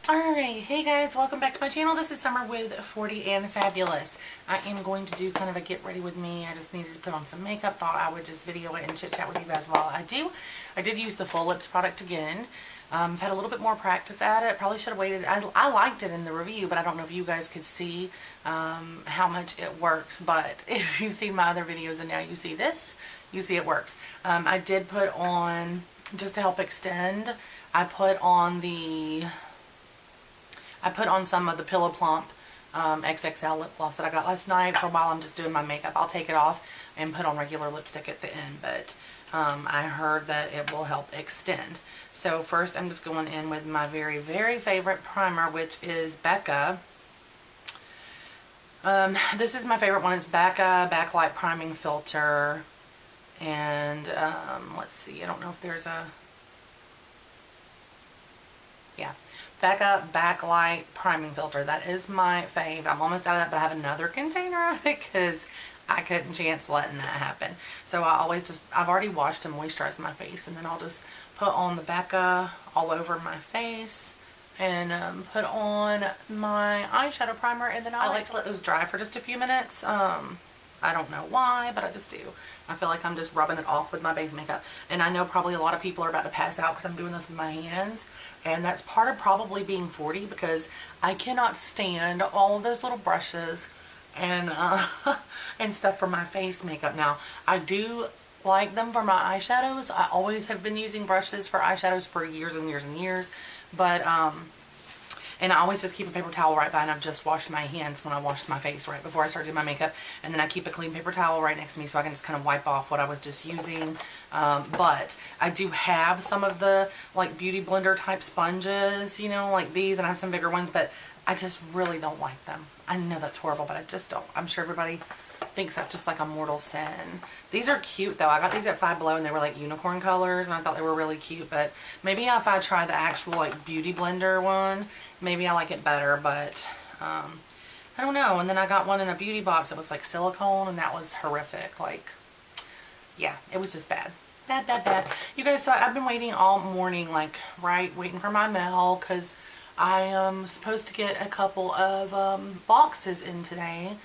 Alright, hey guys, welcome back to my channel. This is Summer with 40 and Fabulous. I am going to do kind of a get ready with me. I just needed to put on some makeup. Thought I would just video it and chit chat with you guys while I do. I did use the Full Lips product again. I've had a little bit more practice at it. Probably should have waited. I liked it in the review, but I don't know if you guys could see how much it works. But if you've seen my other videos and now you see this, you see it works. I did put on, just to help extend, I put on some of the Pillow Plump XXL lip gloss that I got last night. For a while I'm just doing my makeup. I'll take it off and put on regular lipstick at the end, but I heard that it will help extend. So first I'm just going in with my very, very favorite primer, which is Becca. This is my favorite one. It's Becca Backlight Priming Filter. And let's see, I don't know if there's a... Yeah, Becca Backlight Priming Filter. That is my fave. I'm almost out of that, but I have another container of it because I couldn't chance letting that happen. So I always just, I've already washed and moisturized my face, and then I'll just put on the Becca all over my face and put on my eyeshadow primer, and then I like to let those dry for just a few minutes. I don't know why, but I just do. I feel like I'm just rubbing it off with my base makeup. And I know probably a lot of people are about to pass out because I'm doing this with my hands. And that's part of probably being 40, because I cannot stand all of those little brushes and and stuff for my face makeup. Now, I do like them for my eyeshadows. I always have been using brushes for eyeshadows for years and years and years. But, and I always just keep a paper towel right by, and I've just washed my hands when I washed my face right before I started doing my makeup. And then I keep a clean paper towel right next to me so I can just kind of wipe off what I was just using. But I do have some of the like beauty blender type sponges, you know, like these, and I have some bigger ones, but I just really don't like them. I know that's horrible, but I just don't. I'm sure everybody thinks that's just like a mortal sin. These are cute though. I got these at Five Below and they were like unicorn colors, and I thought they were really cute. But maybe if I try the actual like beauty blender one, maybe I like it better. But I don't know. And then I got one in a beauty box that was like silicone, and that was horrific. Like, yeah, it was just bad. Bad, bad, bad. You guys, so I've been waiting all morning, like, right, waiting for my mail, because I am supposed to get a couple of boxes in today.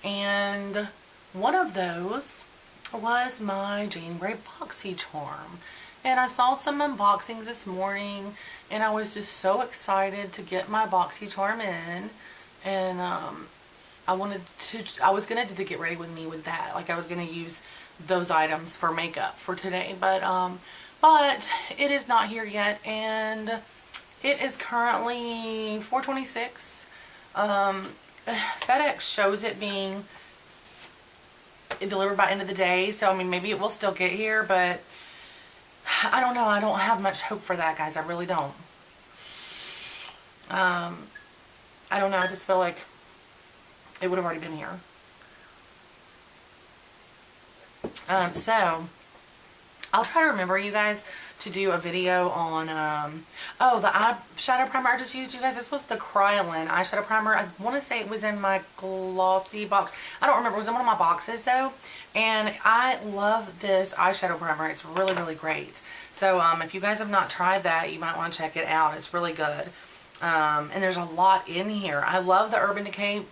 And one of those was my January BoxyCharm. And I saw some unboxings this morning, and I was just so excited to get my BoxyCharm in. And I was going to do the get ready with me with that. Like, I was going to use those items for makeup for today. But it is not here yet, and it is currently 4:26. FedEx shows it being delivered by end of the day, so I mean maybe it will still get here, but I don't know. I don't have much hope for that, guys. I really don't. I don't know. I just feel like it would have already been here. So I'll try to remember, you guys, to do a video on, oh, the eyeshadow primer I just used, you guys. This was the Kryolan eyeshadow primer. I want to say it was in my glossy box. I don't remember. It was in one of my boxes, though. And I love this eyeshadow primer. It's really, really great. So, if you guys have not tried that, you might want to check it out. It's really good. And there's a lot in here. I love the Urban Decay.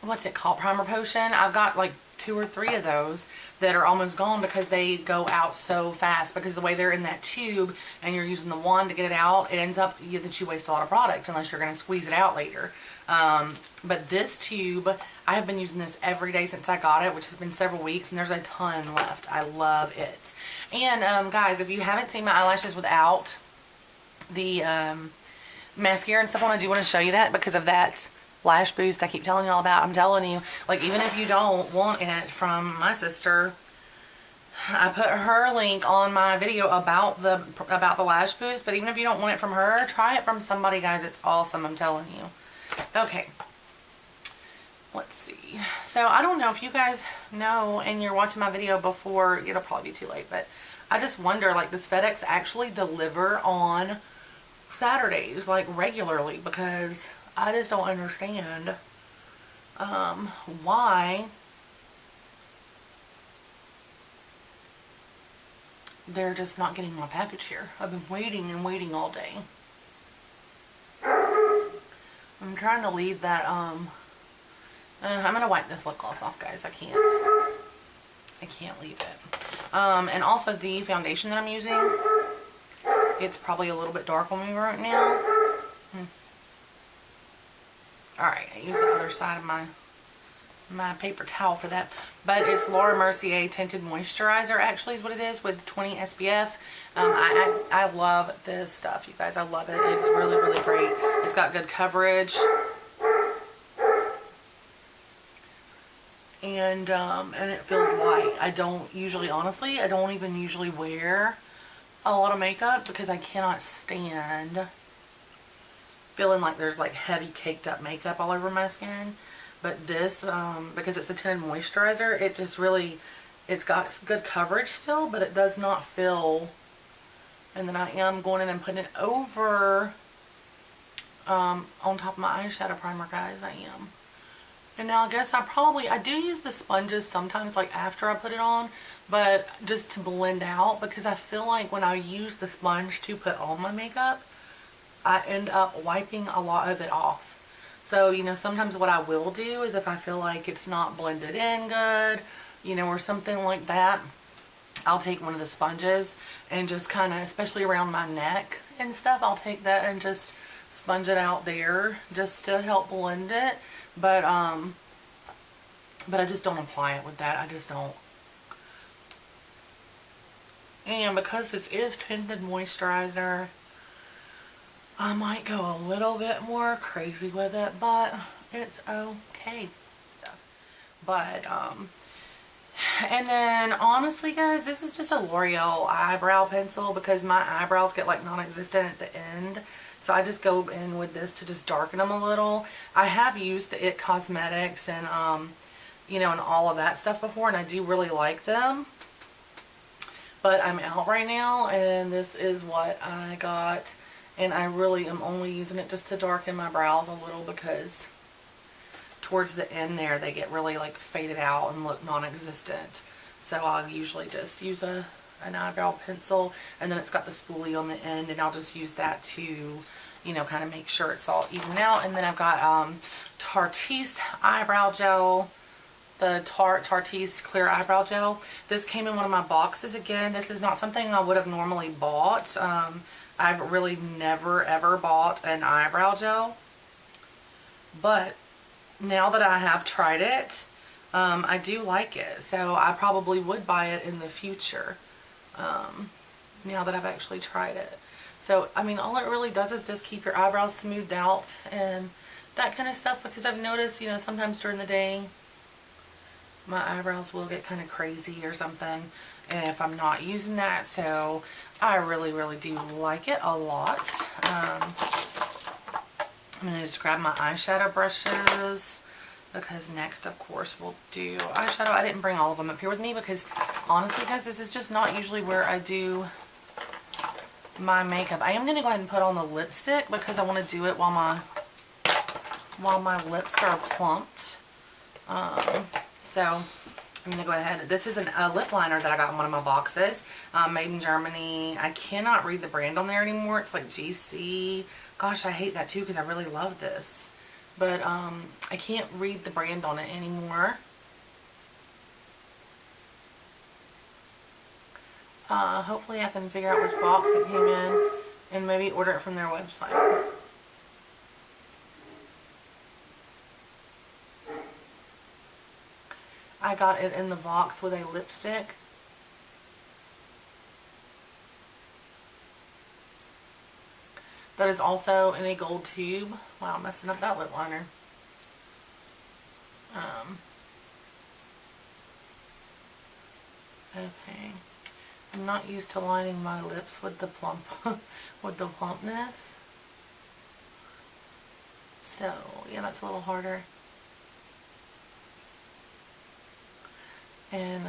What's it called? Primer Potion. I've got like 2 or 3 of those that are almost gone because they go out so fast, because the way they're in that tube and you're using the wand to get it out, it ends up that you waste a lot of product unless you're going to squeeze it out later. But this tube, I have been using this every day since I got it, which has been several weeks, and there's a ton left. I love it. And guys, if you haven't seen my eyelashes without the mascara and stuff on, I do want to show you that because of that Lash boost I keep telling y'all about. I'm telling you, like, even if you don't want it from my sister, I put her link on my video about the Lash boost. But even if you don't want it from her, try it from somebody, guys. It's awesome, I'm telling you. Okay, let's see. So I don't know if you guys know and you're watching my video before, it'll probably be too late, but I just wonder, like, does FedEx actually deliver on Saturdays, like, regularly? Because I just don't understand why they're just not getting my package here. I've been waiting and waiting all day. I'm trying to leave that, I'm gonna wipe this lip gloss off, guys. I can't leave it. And also the foundation that I'm using, it's probably a little bit dark on me right now. Alright, I use the other side of my paper towel for that. But it's Laura Mercier Tinted Moisturizer, actually, is what it is, with 20 SPF. I love this stuff, you guys. I love it. It's really, really great. It's got good coverage. And it feels light. I don't usually, honestly, I don't even usually wear a lot of makeup because I cannot stand feeling like there's like heavy caked up makeup all over my skin. But this, because it's a tinted moisturizer, it just really, it's got good coverage still, but it does not feel. And then I am going in and putting it over on top of my eyeshadow primer, guys. I am. And now I guess I do use the sponges sometimes, like after I put it on, but just to blend out, because I feel like when I use the sponge to put on my makeup, I end up wiping a lot of it off. So, you know, sometimes what I will do is if I feel like it's not blended in good, you know, or something like that, I'll take one of the sponges and just kind of, especially around my neck and stuff, I'll take that and just sponge it out there just to help blend it. But I just don't apply it with that. I just don't. And because this is tinted moisturizer, I might go a little bit more crazy with it, but it's okay stuff. But and then honestly, guys, this is just a L'Oreal eyebrow pencil because my eyebrows get like non-existent at the end. So I just go in with this to just darken them a little. I have used the IT Cosmetics and you know, and all of that stuff before, and I do really like them. But I'm out right now, and this is what I got. And I really am only using it just to darken my brows a little because towards the end there they get really like faded out and look non-existent. So I'll usually just use an eyebrow pencil, and then it's got the spoolie on the end, and I'll just use that to, you know, kind of make sure it's all even out. And then I've got Tarteist eyebrow gel, the Tarteist clear eyebrow gel. This came in one of my boxes. Again, this is not something I would have normally bought. I've really never ever bought an eyebrow gel, but now that I have tried it, I do like it, so I probably would buy it in the future, now that I've actually tried it. So I mean, all it really does is just keep your eyebrows smoothed out and that kind of stuff, because I've noticed, you know, sometimes during the day my eyebrows will get kind of crazy or something, and if I'm not using that, so I really, really do like it a lot. I'm going to just grab my eyeshadow brushes, because next, of course, we'll do eyeshadow. I didn't bring all of them up here with me because, honestly, guys, this is just not usually where I do my makeup. I am going to go ahead and put on the lipstick because I want to do it while my lips are plumped. So I'm going to go ahead. This is a lip liner that I got in one of my boxes, made in Germany. I cannot read the brand on there anymore. It's like GC. Gosh, I hate that too because I really love this. But I can't read the brand on it anymore. Hopefully I can figure out which box it came in and maybe order it from their website. I got it in the box with a lipstick. That is also in a gold tube. Wow, I'm messing up that lip liner. Okay. I'm not used to lining my lips with the plumpness. So, yeah, that's a little harder. And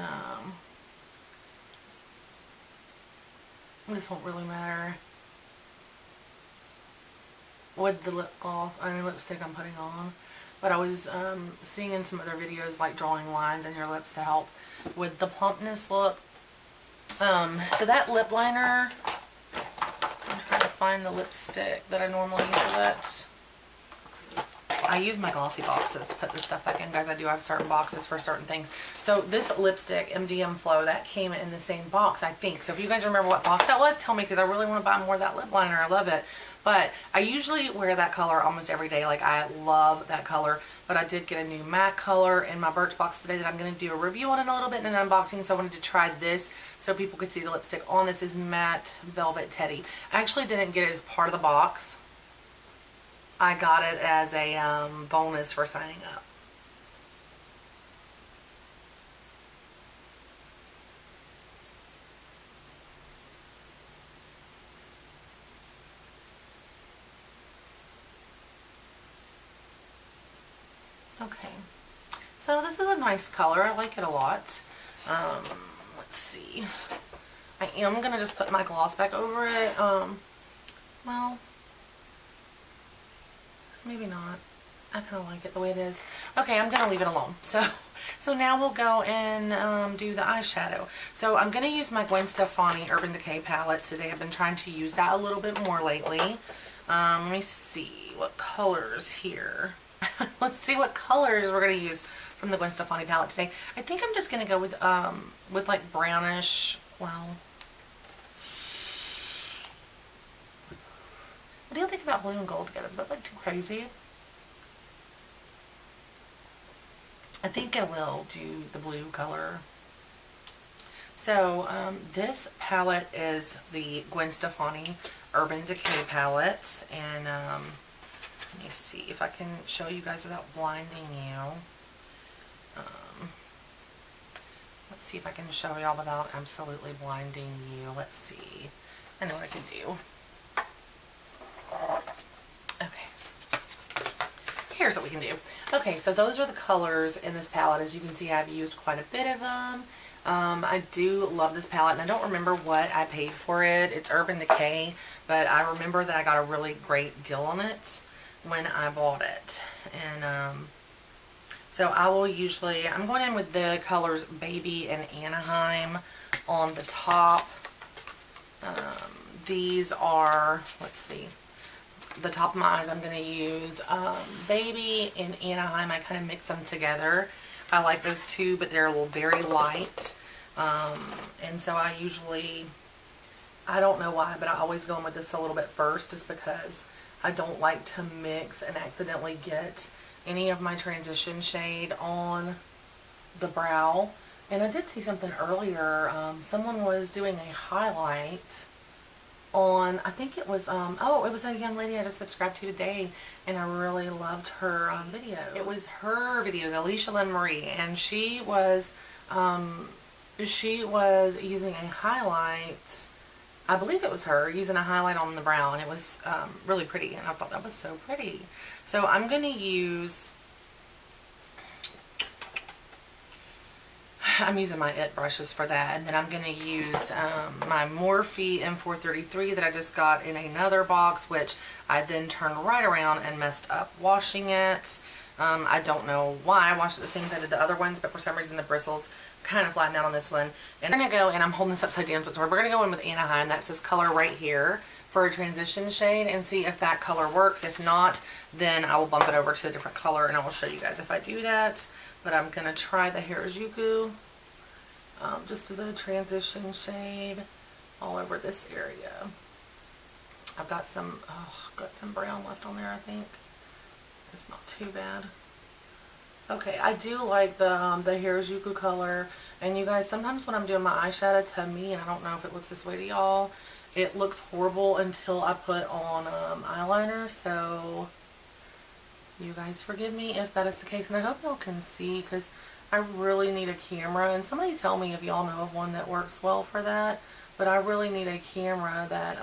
this won't really matter with the lip gloss, lipstick I'm putting on. But I was seeing in some other videos like drawing lines in your lips to help with the plumpness look. So that lip liner, I'm trying to find the lipstick that I normally use for that. I use my glossy boxes to put this stuff back in, guys. I do have certain boxes for certain things. So this lipstick, MDM Flow, that came in the same box, I think. So if you guys remember what box that was, tell me, because I really want to buy more of that lip liner. I love it. But I usually wear that color almost every day. Like, I love that color. But I did get a new matte color in my Birchbox today that I'm going to do a review on in a little bit in an unboxing. So I wanted to try this so people could see the lipstick on. This is Matte Velvet Teddy. I actually didn't get it as part of the box. I got it as a bonus for signing up. Okay, so this is a nice color. I like it a lot. Let's see. I am going to just put my gloss back over it. Well, maybe not. I kind of like it the way it is. Okay, I'm going to leave it alone. So now we'll go and do the eyeshadow. So I'm going to use my Gwen Stefani Urban Decay palette today. I've been trying to use that a little bit more lately. Let me see what colors here. Let's see what colors we're going to use from the Gwen Stefani palette today. I think I'm just going to go with like brownish, well, what do you think about blue and gold together? Does that look too crazy? I think I will do the blue color. So this palette is the Gwen Stefani Urban Decay palette, and let me see if I can show you guys without blinding you. Let's see if I can show y'all without absolutely blinding you. Let's see. I know what I can do. Okay. Here's what we can do. Okay, so those are the colors in this palette. As you can see, I've used quite a bit of them. I do love this palette, and I don't remember what I paid for it. It's Urban Decay, but I remember that I got a really great deal on it when I bought it. And so I will usually, I'm going in with the colors Baby and Anaheim on the top. These are, let's see, the top of my eyes I'm going to use Baby and Anaheim. I kind of mix them together. I like those two, but they're a little very light. And so I usually, I don't know why, but I always go in with this a little bit first, just because I don't like to mix and accidentally get any of my transition shade on the brow. And I did see something earlier. Someone was doing a highlight on, I think it was, oh, it was a young lady I just subscribed to today, and I really loved her video. It was her videos, Alicia Lynn Marie, and she was using a highlight. I believe it was her using a highlight on the brow, and it was really pretty, and I thought that was so pretty. So I'm going to use, I'm using my IT brushes for that, and then I'm going to use my Morphe M433 that I just got in another box, which I then turned right around and messed up washing it. I don't know why I washed it the same as I did the other ones, but for some reason the bristles kind of flattened out on this one. And I'm going to go, and I'm holding this upside down, so we're going to go in with Anaheim. That says color right here for a transition shade, and see if that color works. If not, then I will bump it over to a different color, and I will show you guys if I do that. But I'm going to try the Harajuku just as a transition shade all over this area. I've got some, got some brown left on there, I think. It's not too bad. Okay, I do like the Harajuku color. And you guys, sometimes when I'm doing my eyeshadow, to me, and I don't know if it looks this way to y'all, it looks horrible until I put on eyeliner. So you guys forgive me if that is the case. And I hope y'all can see, because I really need a camera. And somebody tell me if y'all know of one that works well for that. But I really need a camera that,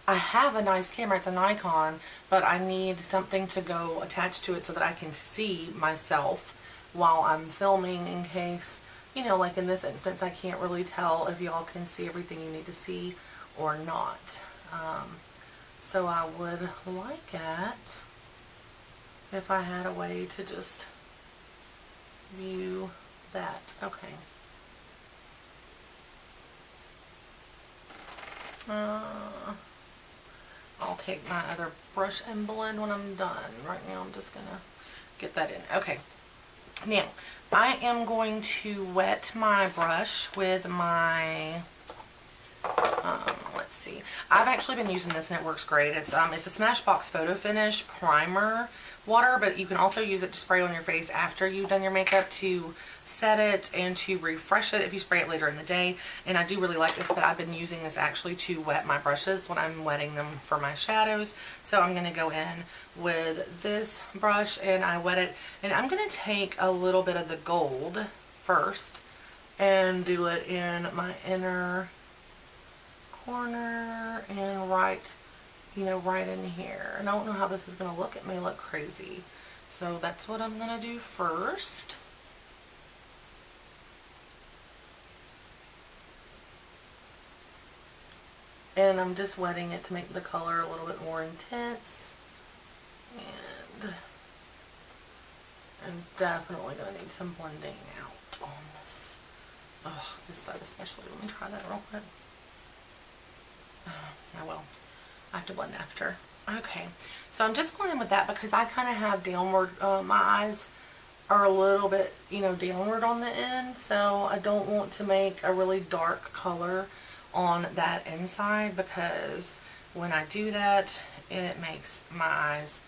I have a nice camera, it's a Nikon, but I need something to go attached to it so that I can see myself while I'm filming, in case, you know, like in this instance, I can't really tell if y'all can see everything you need to see or not. So I would like it if I had a way to just view that. Okay. I'll take my other brush and blend when I'm done. Right now I'm just gonna get that in. Okay, now I am going to wet my brush with my let's see, I've actually been using this and it works great. It's a Smashbox Photo Finish primer water, but you can also use it to spray on your face after you've done your makeup to set it and to refresh it if you spray it later in the day. And I do really like this, but I've been using this actually to wet my brushes when I'm wetting them for my shadows. So I'm going to go in with this brush and I wet it, and I'm going to take a little bit of the gold first and do it in my inner corner and right, you know, right in here. And I don't know how this is going to look. It may look crazy. So that's what I'm going to do first. And I'm just wetting it to make the color a little bit more intense. And I'm definitely going to need some blending out on this. Oh, this side especially. Let me try that real quick. I will. I have to blend after. Okay, so I'm just going in with that because I kind of have downward, my eyes are a little bit, you know, downward on the end, so I don't want to make a really dark color on that inside, because when I do that, it makes my eyes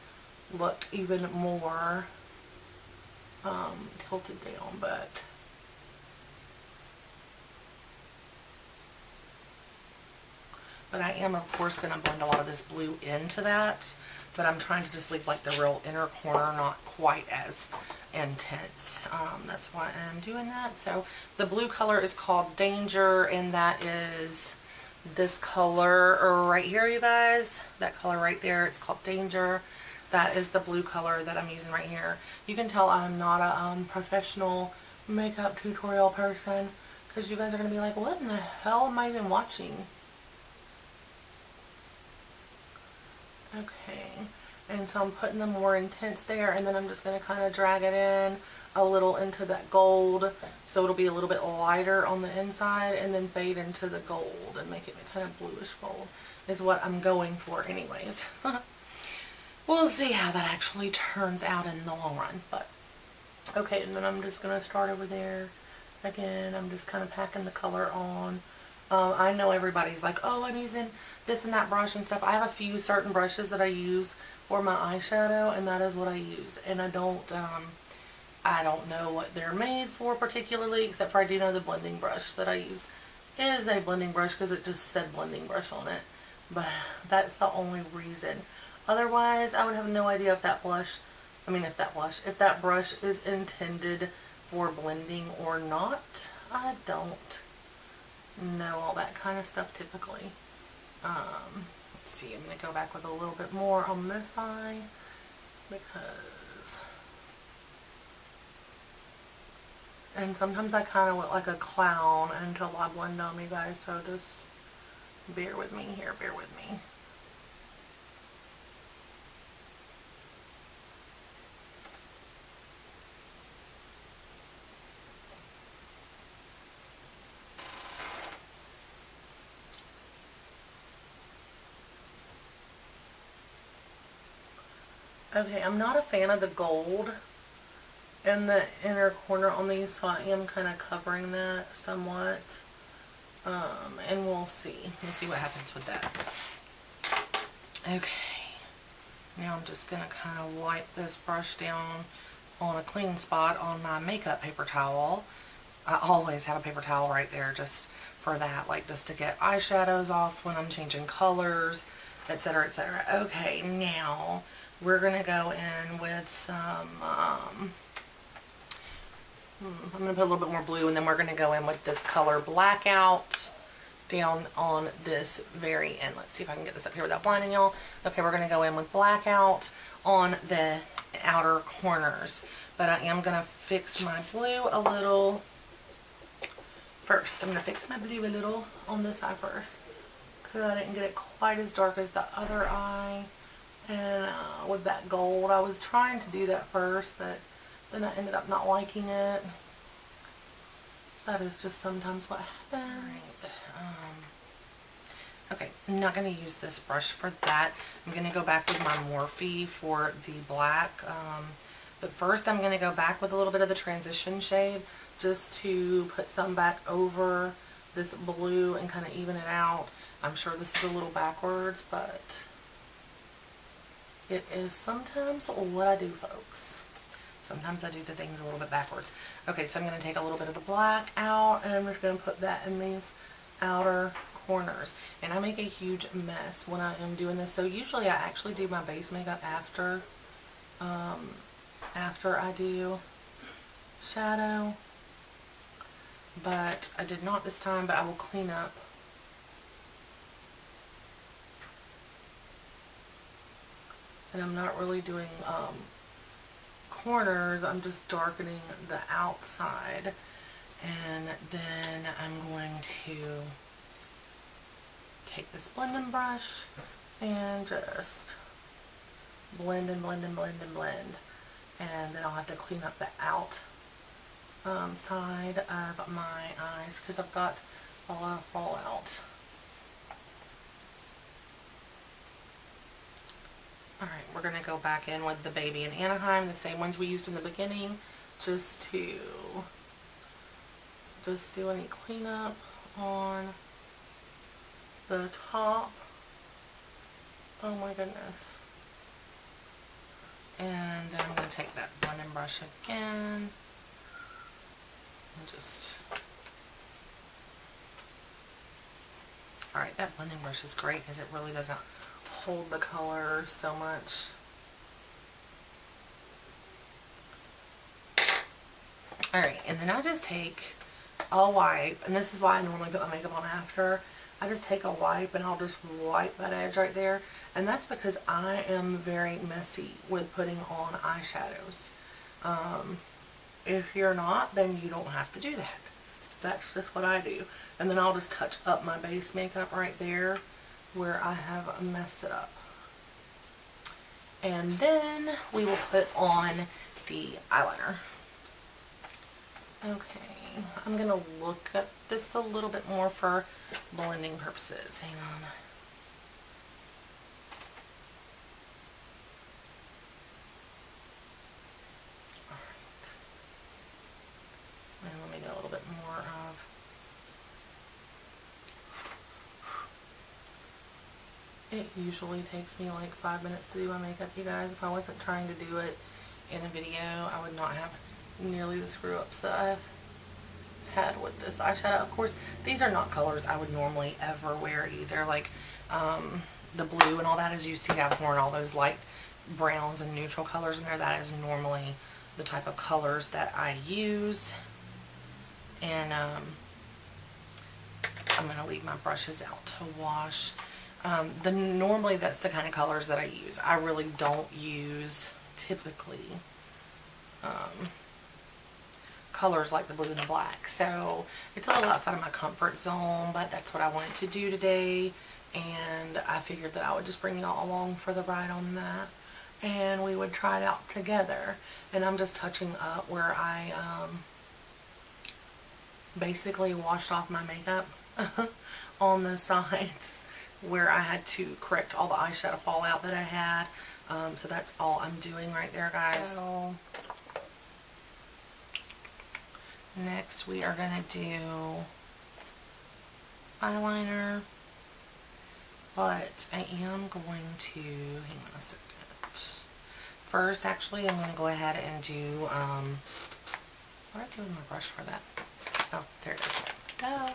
look even more tilted down. But I am, of course, going to blend a lot of this blue into that. But I'm trying to just leave like the real inner corner not quite as intense. That's why I'm doing that. So the blue color is called Danger, and that is this color right here, you guys. That color right there, it's called Danger. That is the blue color that I'm using right here. You can tell I'm not a professional makeup tutorial person, because you guys are going to be like, what in the hell am I even watching? Okay, and so I'm putting the more intense there, and then I'm just going to kind of drag it in a little into that gold, so it'll be a little bit lighter on the inside, and then fade into the gold and make it kind of bluish gold is what I'm going for anyways. We'll see how that actually turns out in the long run. But okay, and then I'm just going to start over there. Again, I'm just kind of packing the color on. I know everybody's like, oh, I'm using this and that brush and stuff. I have a few certain brushes that I use for my eyeshadow, and that is what I use. And I don't know what they're made for particularly, except for I do know the blending brush that I use is a blending brush because it just said blending brush on it. But that's the only reason. Otherwise, I would have no idea if that brush is intended for blending or not. I don't know all that kind of stuff typically. Let's see, I'm going to go back with a little bit more on this side because, and sometimes I kind of look like a clown until I blend on, you guys, so just bear with me here, bear with me. Okay, I'm not a fan of the gold in the inner corner on these, so I am kind of covering that somewhat. And we'll see. We'll see what happens with that. Okay. Now I'm just going to kind of wipe this brush down on a clean spot on my makeup paper towel. I always have a paper towel right there just for that, like just to get eyeshadows off when I'm changing colors, etc., etc. Okay, now we're going to go in with some, I'm going to put a little bit more blue, and then we're going to go in with this color Blackout down on this very end. Let's see if I can get this up here without blinding y'all. Okay, we're going to go in with Blackout on the outer corners, but I am going to fix my blue a little first. I'm going to fix my blue a little on this eye first, because I didn't get it quite as dark as the other eye. And with that gold, I was trying to do that first, but then I ended up not liking it. That is just sometimes what happens. Okay, I'm not going to use this brush for that. I'm going to go back with my Morphe for the black. But first I'm going to go back with a little bit of the transition shade just to put some back over this blue and kind of even it out. I'm sure this is a little backwards, but it is sometimes what I do, folks. Sometimes I do the things a little bit backwards. Okay, so I'm going to take a little bit of the black out and I'm just going to put that in these outer corners. And I make a huge mess when I am doing this. So usually I actually do my base makeup after I do shadow. But I did not this time, but I will clean up. And I'm not really doing corners, I'm just darkening the outside. And then I'm going to take this blending brush and just blend and blend and blend and blend. And then I'll have to clean up the out side of my eyes because I've got a lot of fallout. Alright, we're going to go back in with the Baby in Anaheim, the same ones we used in the beginning, just to do any cleanup on the top. Oh my goodness. And then I'm going to take that blending brush again and just... Alright, that blending brush is great because it really doesn't hold the color so much. Alright, and then I just take a wipe, and this is why I normally put my makeup on after. I just take a wipe and I'll just wipe that edge right there. And that's because I am very messy with putting on eyeshadows. If you're not, then you don't have to do that. That's just what I do. And then I'll just touch up my base makeup right there where I have messed it up. And then we will put on the eyeliner. Okay, I'm going to look at this a little bit more for blending purposes. Hang on. Alright. And let me get a little bit more of... It usually takes me like 5 minutes to do my makeup, you guys. If I wasn't trying to do it in a video, I would not have nearly the screw ups that I've had with this eyeshadow. Of course, these are not colors I would normally ever wear either. Like the blue and all that, as you see, I've worn all those light browns and neutral colors in there. That is normally the type of colors that I use. And I'm going to leave my brushes out to wash. Normally that's the kind of colors that I use. I really don't use typically colors like the blue and the black. So it's a little outside of my comfort zone, but that's what I wanted to do today. And I figured that I would just bring y'all along for the ride on that. And we would try it out together. And I'm just touching up where I basically washed off my makeup on the sides, where I had to correct all the eyeshadow fallout that I had. So that's all I'm doing right there, guys. So next we are going to do eyeliner, but I am going to, hang on a second. First, actually, I'm going to go ahead and do, what did I do with my brush for that? Oh, there it is. Duh.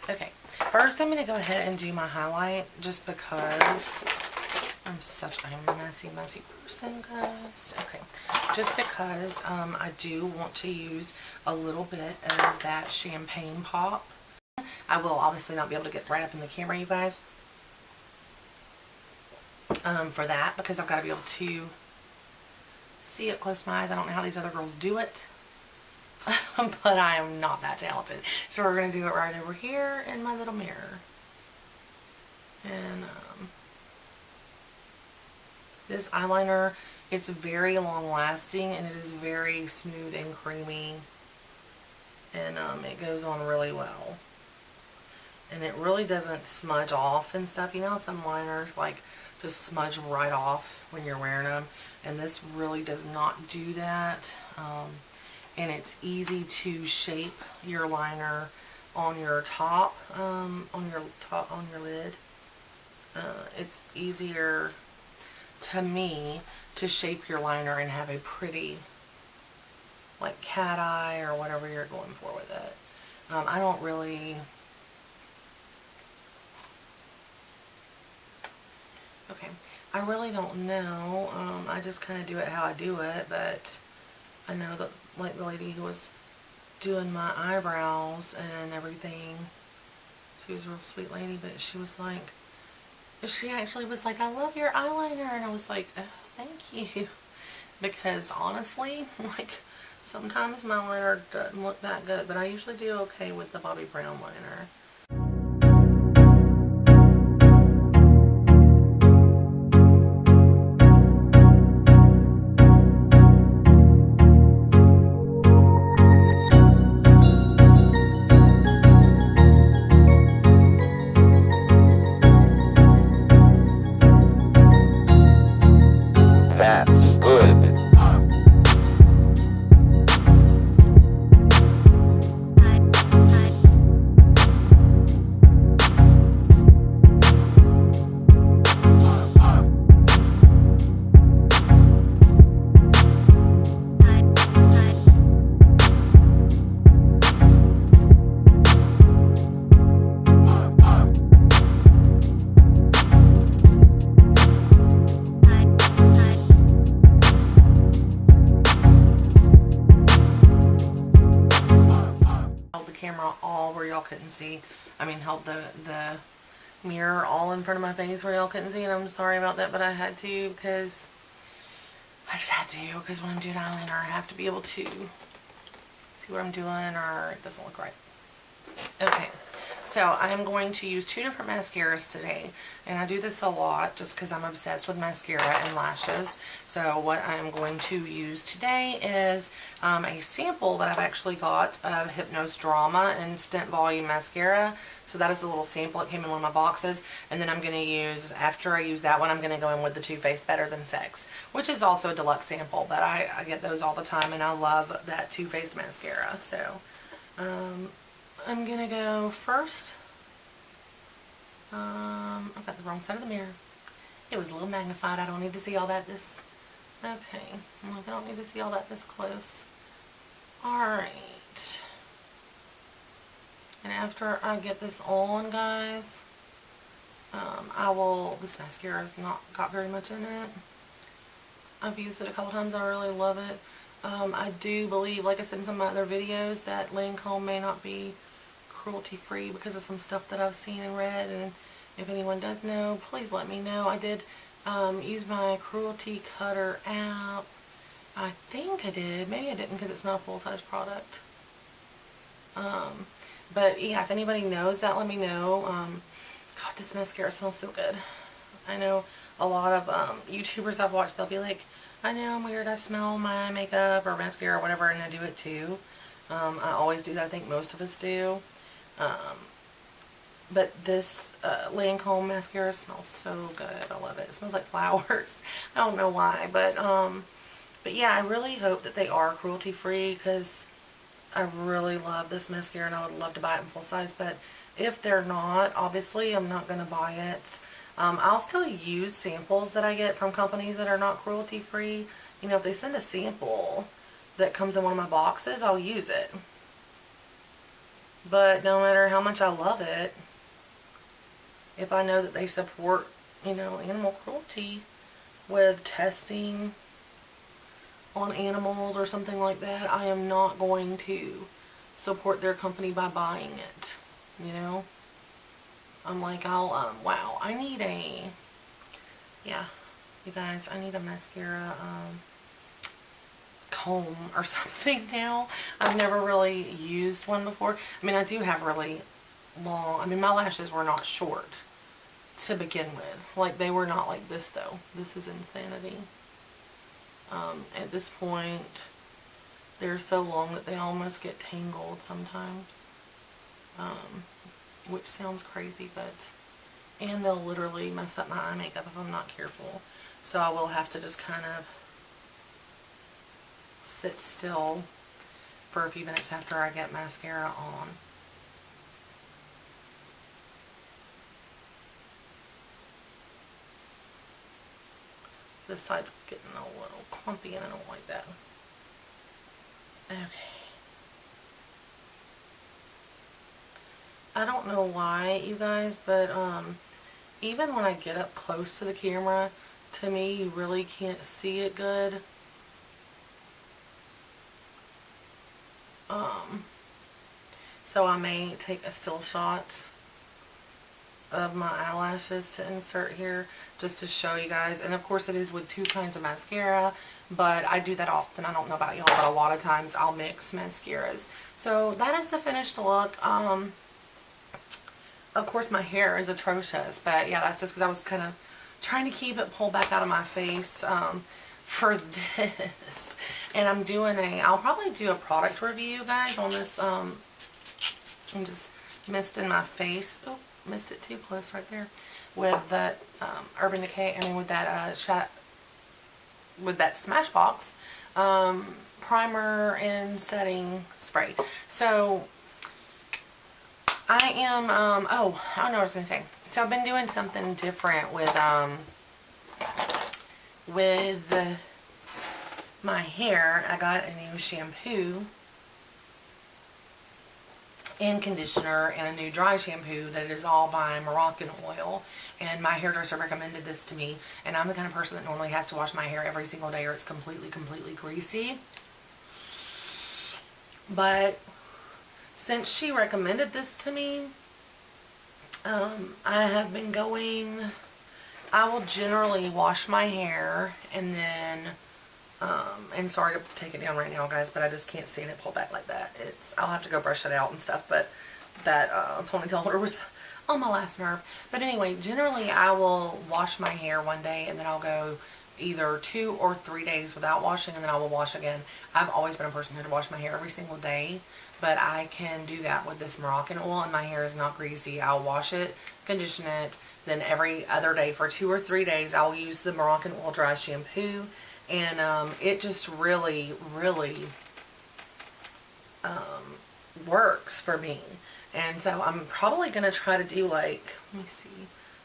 Okay, first I'm going to go ahead and do my highlight just because I'm such a messy person, guys. Okay, just because I do want to use a little bit of that champagne pop. I will obviously not be able to get right up in the camera, you guys, for that, because I've got to be able to see it close to my eyes. I don't know how these other girls do it. But I am not that talented. So we're going to do it right over here in my little mirror. And this eyeliner, it's very long lasting and it is very smooth and creamy. And it goes on really well. And it really doesn't smudge off and stuff. You know, some liners like just smudge right off when you're wearing them, and this really does not do that. And it's easy to shape your liner on your top, on your lid. It's easier to me to shape your liner and have a pretty, like, cat eye or whatever you're going for with it. I don't really, okay, I really don't know. I just kind of do it how I do it, but I know that, like, the lady who was doing my eyebrows and everything, she was a real sweet lady, but she was like, she actually was like, I love your eyeliner, and I was like, oh, thank you, because honestly, like, sometimes my liner doesn't look that good, but I usually do okay with the Bobbi Brown liner. Camera all where y'all couldn't see. I mean, held the mirror all in front of my face where y'all couldn't see, and I'm sorry about that, but I had to, because I just had to, because when I'm doing eyeliner, I have to be able to see what I'm doing, or it doesn't look right. Okay, so I'm going to use 2 different mascaras today, and I do this a lot just because I'm obsessed with mascara and lashes. So what I'm going to use today is a sample that I've actually got of Hypnose Drama Instant Volume Mascara. So that is a little sample. It came in one of my boxes, and then I'm going to use, after I use that one, I'm going to go in with the Too Faced Better Than Sex, which is also a deluxe sample, but I get those all the time, and I love that Too Faced mascara. So I'm gonna go first. I've got the wrong side of the mirror. It was a little magnified. I don't need to see all that this. Okay, I don't need to see all that this close. Alright. And after I get this on, guys, this mascara's not got very much in it. I've used it a couple times. I really love it. I do believe, like I said in some of my other videos, that Lancome may not be cruelty free because of some stuff that I've seen and read, and if anyone does know, please let me know. I did use my cruelty cutter app. I think I did. Maybe I didn't because it's not a full-size product. But yeah, if anybody knows that, let me know. God, this mascara smells so good. I know a lot of YouTubers I've watched, they'll be like, I know I'm weird, I smell my makeup or mascara or whatever, and I do it too. I always do that. I think most of us do. But this Lancome mascara smells so good. I love it. It smells like flowers. I don't know why, but yeah, I really hope that they are cruelty free, because I really love this mascara and I would love to buy it in full size. But if they're not, obviously I'm not going to buy it. I'll still use samples that I get from companies that are not cruelty free. You know, if they send a sample that comes in one of my boxes, I'll use it. But no matter how much I love it, if I know that they support, you know, animal cruelty with testing on animals or something like that, I am not going to support their company by buying it, you know? I'm like, wow, I need yeah, you guys, I need a mascara, comb or something now. I've never really used one before. I mean, I do have really long, I mean, my lashes were not short to begin with. Like, they were not like this, though. This is insanity. At this point, they're so long that they almost get tangled sometimes. which sounds crazy, but, and they'll literally mess up my eye makeup if I'm not careful. So I will have to just kind of sit still for a few minutes after I get mascara on. This side's getting a little clumpy and I don't like that. Okay. I don't know why, you guys, but even when I get up close to the camera, to me, you really can't see it good. So I may take a still shot of my eyelashes to insert here just to show you guys. And of course it is with 2 kinds of mascara, but I do that often. I don't know about y'all, but a lot of times I'll mix mascaras. So that is the finished look. Of course my hair is atrocious, but yeah, that's just because I was kind of trying to keep it pulled back out of my face for this. And I'm doing I'll probably do a product review, guys, on this. I'm just misting my face. Oh, missed it too close right there. With that Urban Decay, with that with that Smashbox primer and setting spray. So I am, oh, I don't know what I was going to say. So I've been doing something different with my hair. I got a new shampoo and conditioner and a new dry shampoo that is all by Moroccan Oil, and my hairdresser recommended this to me, and I'm the kind of person that normally has to wash my hair every single day or it's completely greasy. But since she recommended this to me, I have been going, I will generally wash my hair and then and sorry to take it down right now, guys, but I just can't stand it pulled back like that. I'll have to go brush it out and stuff, but that ponytail holder was on my last nerve. But anyway, generally I will wash my hair one day and then I'll go either 2 or 3 days without washing, and then I will wash again. I've always been a person who had to wash my hair every single day, but I can do that with this Moroccan Oil and my hair is not greasy. I'll wash it, condition it, then every other day for 2 or 3 days I'll use the Moroccan Oil dry shampoo. And it just really works for me. And so I'm probably going to try to do like, let me see,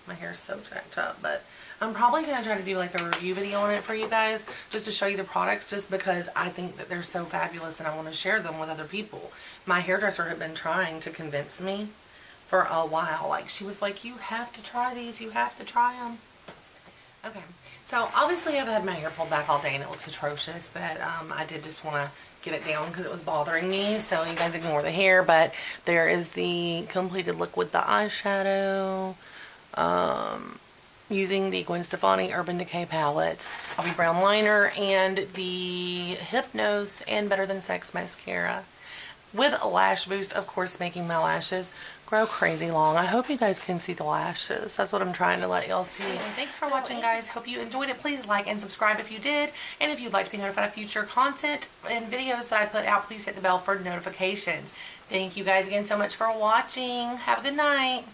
my hair's so jacked up, but I'm probably going to try to do like a review video on it for you guys, just to show you the products, just because I think that they're so fabulous and I want to share them with other people. My hairdresser had been trying to convince me for a while. Like, she was like, you have to try these, you have to try them. Okay, so obviously I've had my hair pulled back all day and it looks atrocious, but I did just want to get it down because it was bothering me, so you guys ignore the hair. But there is the completed look with the eyeshadow, using the Gwen Stefani Urban Decay palette, I'll be brown liner, and the Hypnose and Better Than Sex mascara. With a lash boost, of course, making my lashes grow crazy long. I hope you guys can see the lashes. That's what I'm trying to let y'all see. And thanks for watching, guys. Hope you enjoyed it. Please like and subscribe if you did. And if you'd like to be notified of future content and videos that I put out, please hit the bell for notifications. Thank you guys again so much for watching. Have a good night.